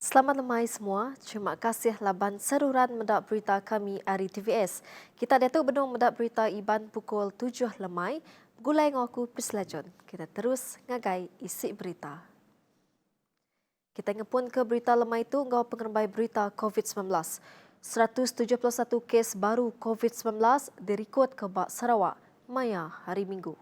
Selamat lemai semua. Terima kasih laban seruran mendak berita kami hari TVS. Kita datuk benung mendak berita Iban pukul 7 lemai. Gulai ngaku Pislajon. Kita terus ngagai isi berita. Kita ngepun ke berita lemai itu ngau pengerbai berita COVID-19. 171 kes baru COVID-19 direkod ke Bak Sarawak, Maya hari Minggu.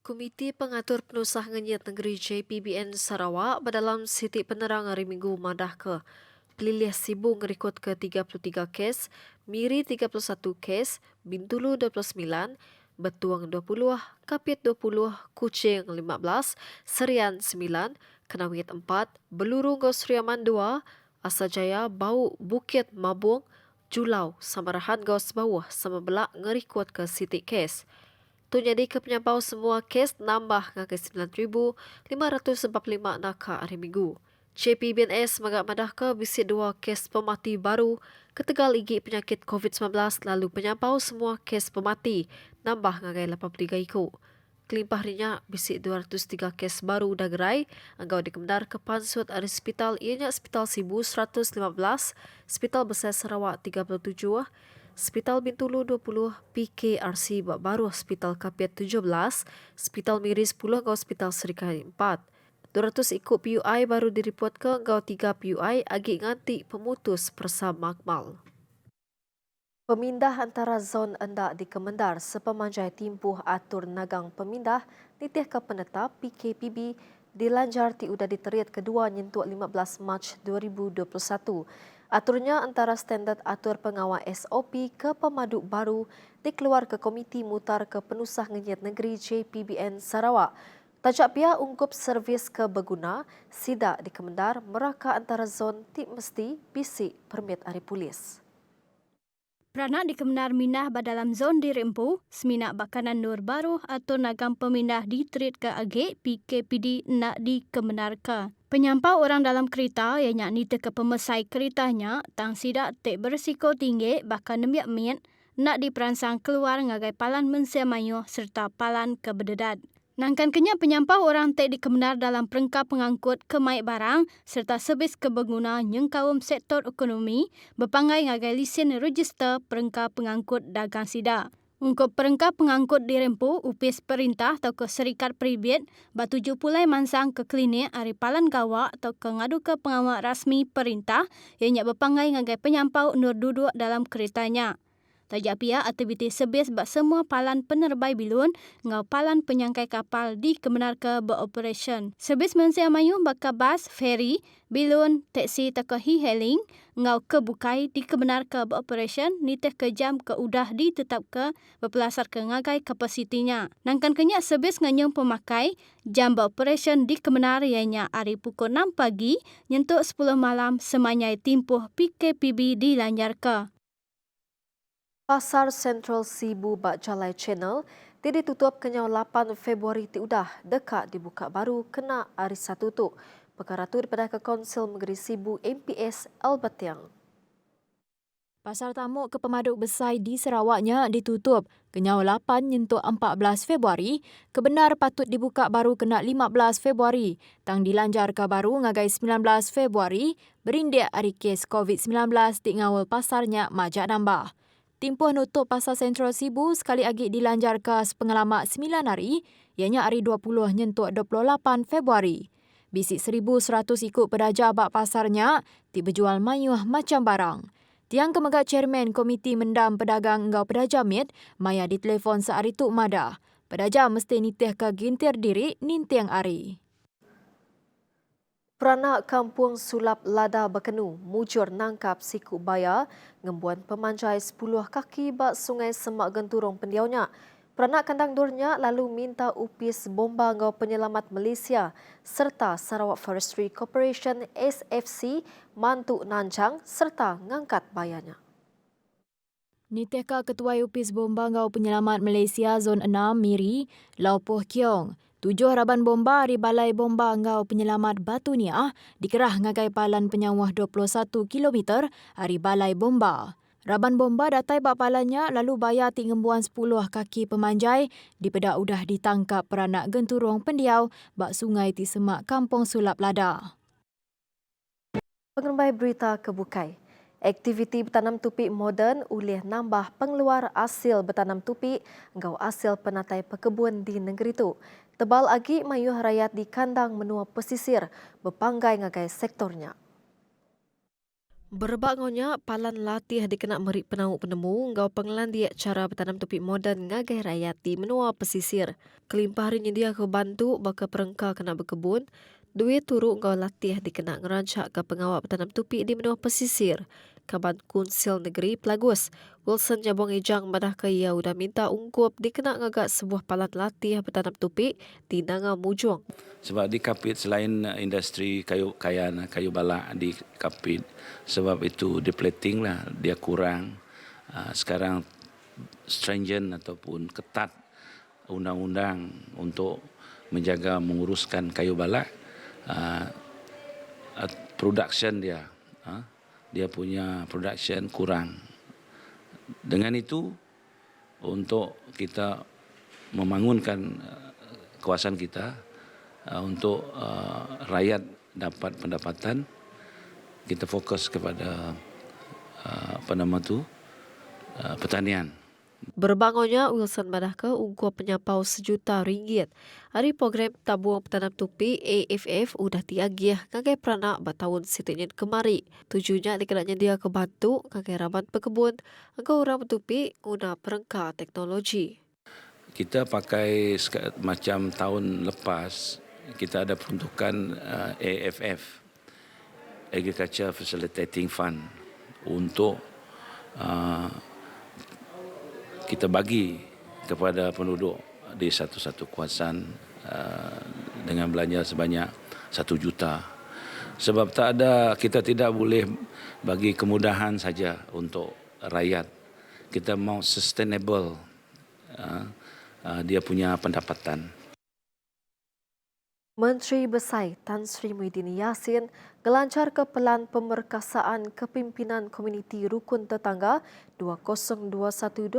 Komiti Pengatur Penusah Ngenyat Negeri JPBN Sarawak berdalam Siti Penerang hari Minggu madah ke Pelilih Sibu ngerikut ke 33 kes, Miri 31 kes, Bintulu 29, Betuang 20, Kapit 20, Kuching 15, Serian 9, Kenawit 4, Belurung Gosriaman 2, Asajaya Bau Bukit Mabung, Julau Samarahan Gos Bawah sama belak ngerikut ke Siti kes. Tu jadi ke penyampau semua kes nambah ngakai 9,545 naka hari Minggu. JPBNS magak madah ke bisi 2 kes pemati baru ketegal igi penyakit COVID-19 lalu penyampau semua kes pemati nambah ngakai 83 iku. Kelimpah rinya bisi 203 kes baru dah gerai anggau dikemendar ke pansut dari hospital ianya Hospital Sibu 115, Hospital Besar Sarawak 37, Hospital Bintulu 20, PKRC baru Hospital Kapit 17, Hospital Miri 10 ke Hospital Serikaya 4. 200 ikut PUI baru direport ke engkau 3 PUI agi nganti pemutus Persam Makmal. Pemindah antara zon endak di Kemendar sepemanjai timpuh atur nagang pemindah nitih ke penetap PKPB dilanjar ti udah diteriat kedua nyentuk 15 Mac 2021. Aturnya antara standard atur pengawal SOP ke pemaduk baru dikeluar ke Komiti Mutar ke Penusah Ngenyat Negeri JPBN Sarawak. Tajak pihak ungkup servis ke berguna, sidak di Kemendar meraka antara zon tip mesti bisik permit hari polis. Peranak di Kemenar Minah dalam zon dirempu, seminak bakanan nur baru atau nagam pemindah ditreat ke agek PKPD nak di Kemenar ke. Penyampau orang dalam kereta yang nita ke pemesai keretanya tang sidak tek berisiko tinggi bahkan nemiak miat nak diperansang keluar ngagai palan mensiamayuh serta palan kebededat. Nangkan kenya penyampau orang tek di Kemenar dalam perengkap pengangkut kemaik barang serta servis keberguna nyengkawum sektor ekonomi berpanggai ngagai lisen register perengkap pengangkut dagang sida. Ungkup perengkap pengangkut dirempu upis perintah atau ke serikat peribet batuju pulai mansang ke klinik hari palan gawak atau ke ngadu ke pengawal rasmi perintah yang berpanggai ngagai penyampau nur duduk dalam keretanya. Tajak pihak aktiviti sebis bak semua palan penerbai bilun ngau palan penyangkai kapal di Kemenar ke beroperasi. Sebis mensia mayu baka bas, feri, bilun, teksi teka e-hailing ngau ke bukai di Kemenar ke beroperasi nitih ke jam ke udah ditetap ke berpelasar ke ngagai kapasitinya. Nangkan kenyak sebis nganyong pemakai jam beroperasi di Kemenar ianya hari pukul 6 pagi nyentuk 10 malam semanyai timpuh PKPB dilanjar ke. Pasar Central Sibu Bak Jalai Channel ditutup kenyau 8 Februari ti udah dekat dibuka baru kena hari Sabtu tu. Perkara tu daripada ke Konsil Negeri Sibu MPS Albert Yang. Pasar Tamuk ke Pemaduk Besai di Sarawaknya ditutup kenyau 8 nyentuk 14 Februari, kebenar patut dibuka baru kena 15 Februari. Tang dilanjar ke baru ngagai 19 Februari, berindik hari kes COVID-19 di ngawal pasarnya majak nambah. Timpuh nutup Pasar Sentral Sibu sekali lagi dilanjar ke sepengalamak 9 hari, ianya hari 20 nyentuk 28 Februari. Bisik 1,100 ikut pedaja bak pasarnya, berjual mayuh macam barang. Tiang Kemegak Chairman Komiti Mendam Pedagang Engau Pedaja Mit, maya di telefon sehari tu madah. Pedaja mesti nitih ke gintir diri nintiang hari. Peranak Kampung Sulap Lada Bekenu mujur nangkap siku baya ngembuan pemanjai 10 kaki bak Sungai Semak Genturong pendiaunya. Peranak kandang durnya lalu minta upis bomba ngau penyelamat Malaysia serta Sarawak Forestry Corporation SFC mantuk nancang serta ngangkat bayanya. Nitihka Ketua Upis Bomba Ngau Penyelamat Malaysia Zon 6 Miri, Lau Poh Kiong. 7 raban bomba di Balai Bomba Ngau Penyelamat Batu Niah dikerah ngagai palan penyawah 21 km hari Balai Bomba. Raban bomba datai bak palannya lalu bayar tingembuan 10 kaki pemanjai di pedak udah ditangkap peranak genturong pendiau bak sungai ti Semak Kampung Sulap Lada. Pengembai berita kebukai. Aktiviti bertanam tupik moden boleh nambah pengeluar hasil bertanam tupik engkau hasil penatai pekebun di negeri itu. Tebal agi mayuh rakyat di kandang menua pesisir berpanggai ngagai sektornya. Berbagonya palan latih dikena merik penau penemu engkau pengelan dia cara bertanam tupik moden ngagai rakyat di menua pesisir. Kelimpah hari dia ke bantu baka perengka kena berkebun. Duit turuk engkau latih dikena ngerancak ke pengawal bertanam tupik di menua pesisir. Kaban Kunsil Negeri Pelagus, Wilson Jabong Ejang madah ke ia udah minta ungkup dikena ngagak sebuah palan latih bertanam tupik di Nanga Mujung. Sebab di Kapit selain industri kayu balak di Kapit, sebab itu depleting lah, dia kurang. Sekarang stringent ataupun ketat undang-undang untuk menjaga menguruskan kayu balak, production dia punya production kurang. Dengan itu untuk kita membangunkan kawasan kita untuk rakyat dapat pendapatan, kita fokus kepada pertanian. Berbangunnya Wilson madah ke ungkup penyapau RM1 juta. Hari program tabung bertanam tupi AFF udah diagih ngagai peranak bertahun sitinyin kemari. Tujuannya dikenanya dia kebantu ngagai raban pekebun agar orang bertupi guna perengka teknologi. Kita pakai macam tahun lepas, kita ada peruntukan AFF, Agriculture Facilitating Fund, untuk kita bagi kepada penduduk di satu-satu kawasan dengan belanja sebanyak RM1 juta. Sebab kita tidak boleh bagi kemudahan saja untuk rakyat. Kita mau sustainable dia punya pendapatan. Menteri Besar Tan Sri Muhyiddin Yassin gelancar ke pelan pemerkasaan kepimpinan komuniti rukun tetangga 2021-2030.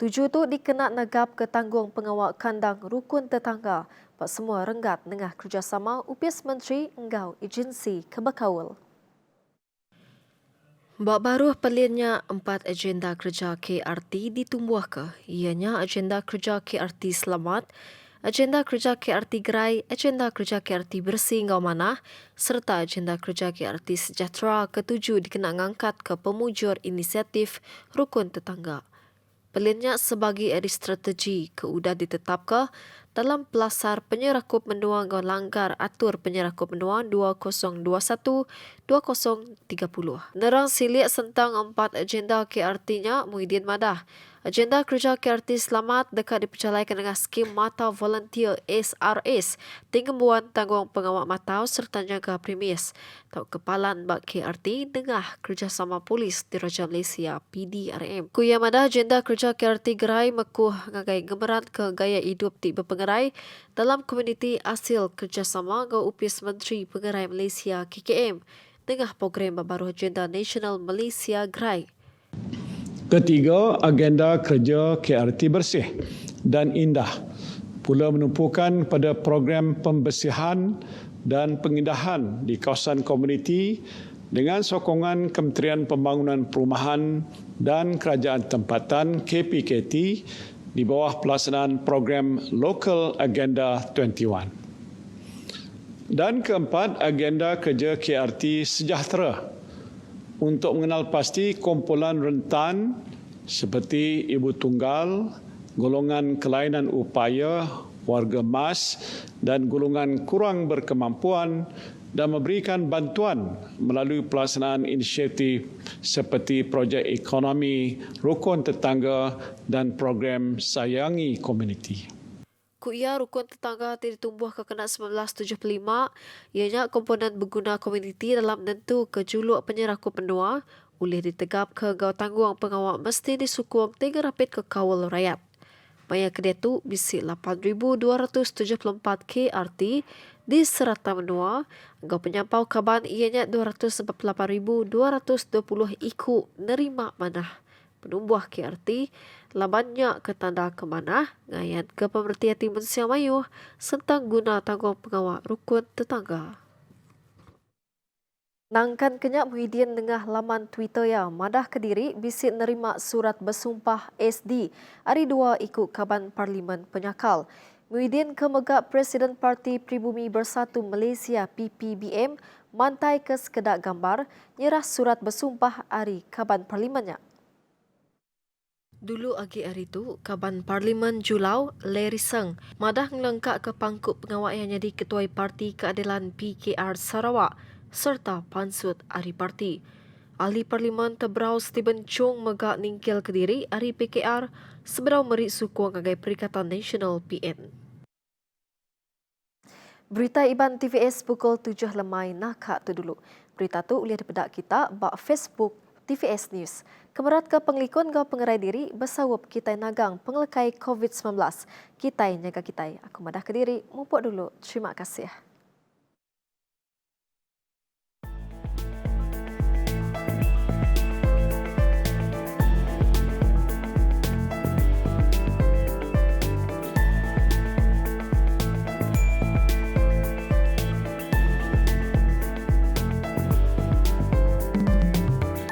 Tuju tu dikena negap ke tanggung pengawal kandang rukun tetangga. Pak semua renggat tengah kerjasama UPS Menteri Enggau Agensi Kebakaul. Bak baru pelinnya 4 agenda kerja KRT ditumbuh ke. Ianya agenda kerja KRT Selamat, agenda kerja KRT Gerai, agenda kerja KRT Bersih Ngau Manah serta agenda kerja KRT Sejahtera ketujuh dikena ngangkat ke pemujur inisiatif Rukun Tetangga. Pelinnya sebagai eri strategi keudah ditetap ke dalam pelasar penyerakup menua ngau langgar atur penyerakup menua 2021-2030. Nerang silik sentang 4 agenda KRT-nya Muhyiddin madah. Agenda kerja KRT Selamat dekat dipercalaikan dengan skim Mata Volunteer SRS, tinggembuan tanggung pengawal matau serta jaga premis. Tau kepalan bak KRT dengah kerjasama polis di Raja Malaysia PDRM. Kuya madah agenda kerja KRT Gerai mekuh ngagai gemeran ke gaya hidup di berpengerai dalam komuniti hasil kerjasama ngau UPS Menteri Pengerai Malaysia KKM dengah program baru agenda Nasional Malaysia Gerai. Ketiga, agenda kerja KRT bersih dan indah pula menumpukan pada program pembersihan dan pengindahan di kawasan komuniti dengan sokongan Kementerian Pembangunan Perumahan dan Kerajaan Tempatan KPKT di bawah pelaksanaan program Local Agenda 21. Dan keempat, agenda kerja KRT Sejahtera untuk mengenal pasti kumpulan rentan seperti ibu tunggal, golongan kelainan upaya, warga mas dan golongan kurang berkemampuan dan memberikan bantuan melalui pelaksanaan inisiatif seperti projek ekonomi rukun tetangga dan program sayangi komuniti. Kuia rukun tetangga ditumbuh ke kena 1975, ianya komponen berguna komuniti dalam nentu kejuluk penyerakup menua, boleh ditegap ke gau tanggung pengawal mesti disukung 3 rapid ke kawal rakyat. Maya kedai tu bisi 8,274 KRT di serata menua, gau penyampau kaban ianya 248,220 ikut nerima manah. Penumbuh KRT labannya ke tanda ke manah ngayan ke pemerhati Timun Siang Mayuh sentang guna tanggung pengawal rukun tetangga. Nangkan kenyak Muhyiddin dengah laman Twitter ya madah Kediri bisik nerima surat bersumpah SD hari 2 ikut Kaban Parlimen Penyakal. Muhyiddin kemegak Presiden Parti Pribumi Bersatu Malaysia PPBM mantai ke sekedak gambar nyerah surat bersumpah hari Kaban Parlimennya. Dulu agi hari tu, Kaban Parlimen Julau, Larry Seng, madah ngelengkak ke pangkut pengawal yang jadi Ketua Parti Keadilan PKR Sarawak serta pansut Ahli Parti. Ahli Parlimen Tebrau Stephen Chung megak ningkil Kediri Ahli PKR seberau merik sukong agai Perikatan Nasional PN. Berita Iban TVS pukul 7 lemai nakak tu dulu. Berita tu boleh dipedak kita bak Facebook TVS News. Kemerat ke penglikun ke pengerai diri bersawap kita nagang penglekai COVID-19. Kita jaga kita. Aku madah Kediri, mupuk dulu. Terima kasih.